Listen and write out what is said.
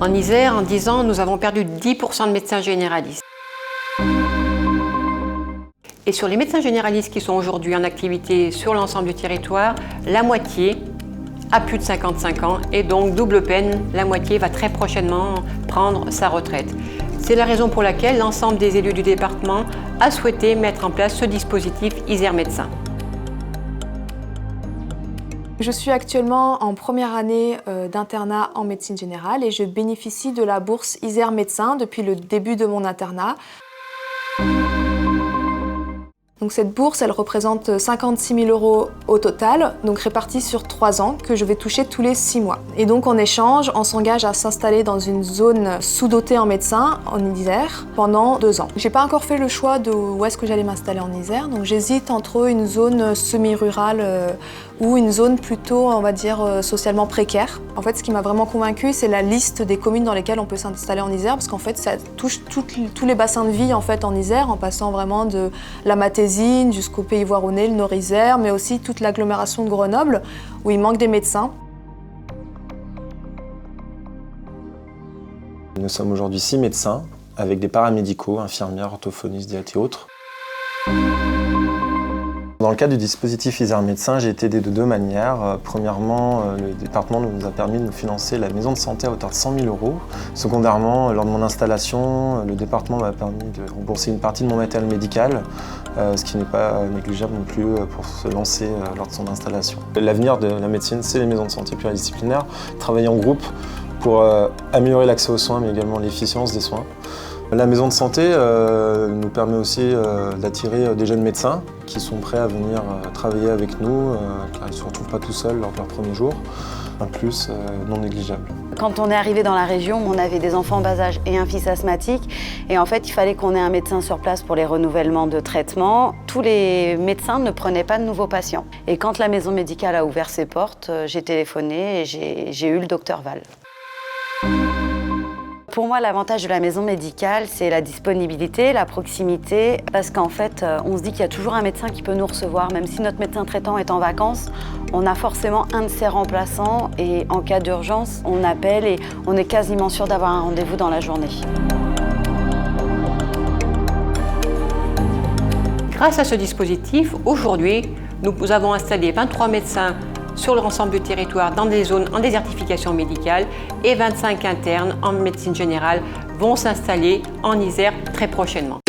En Isère, en 10 ans, nous avons perdu 10% de médecins généralistes. Et sur les médecins généralistes qui sont aujourd'hui en activité sur l'ensemble du territoire, la moitié a plus de 55 ans et donc double peine, la moitié va très prochainement prendre sa retraite. C'est la raison pour laquelle l'ensemble des élus du département a souhaité mettre en place ce dispositif Isère Médecin. Je suis actuellement en première année d'internat en médecine générale et je bénéficie de la bourse Isère Médecin depuis le début de mon internat. Donc cette bourse, elle représente 56 000 € au total, donc répartis sur 3 ans, que je vais toucher tous les 6 mois. Et donc en échange, on s'engage à s'installer dans une zone sous-dotée en médecins, en Isère, pendant 2 ans. J'ai pas encore fait le choix de où est-ce que j'allais m'installer en Isère, donc j'hésite entre une zone semi-rurale ou une zone plutôt, on va dire, socialement précaire. En fait, ce qui m'a vraiment convaincue, c'est la liste des communes dans lesquelles on peut s'installer en Isère, parce qu'en fait, ça touche tous les bassins de vie en fait, en Isère, en passant vraiment de la Matésine jusqu'au Pays Voironnais, le Nord-Isère, mais aussi toute l'agglomération de Grenoble, où il manque des médecins. Nous sommes aujourd'hui 6 médecins, avec des paramédicaux, infirmières, orthophonistes, diètes et autres. Dans le cadre du dispositif Isère Médecin, j'ai été aidé de 2 manières. Premièrement, le département nous a permis de nous financer la maison de santé à hauteur de 100 000 €. Secondairement, lors de mon installation, le département m'a permis de rembourser une partie de mon matériel médical, ce qui n'est pas négligeable non plus pour se lancer lors de son installation. L'avenir de la médecine, c'est les maisons de santé pluridisciplinaires, travailler en groupe pour améliorer l'accès aux soins, mais également l'efficience des soins. La maison de santé nous permet aussi d'attirer des jeunes médecins qui sont prêts à venir travailler avec nous, car ils ne se retrouvent pas tout seuls lors de leur premier jour, un plus non négligeable. Quand on est arrivé dans la région, on avait des enfants en bas âge et un fils asthmatique, et en fait il fallait qu'on ait un médecin sur place pour les renouvellements de traitement. Tous les médecins ne prenaient pas de nouveaux patients. Et quand la maison médicale a ouvert ses portes, j'ai téléphoné et j'ai eu le docteur Val. Pour moi, l'avantage de la maison médicale, c'est la disponibilité, la proximité, parce qu'en fait, on se dit qu'il y a toujours un médecin qui peut nous recevoir, même si notre médecin traitant est en vacances, on a forcément un de ses remplaçants et en cas d'urgence, on appelle et on est quasiment sûr d'avoir un rendez-vous dans la journée. Grâce à ce dispositif, aujourd'hui, nous avons installé 23 médecins sur l'ensemble du territoire dans des zones en désertification médicale et 25 internes en médecine générale vont s'installer en Isère très prochainement.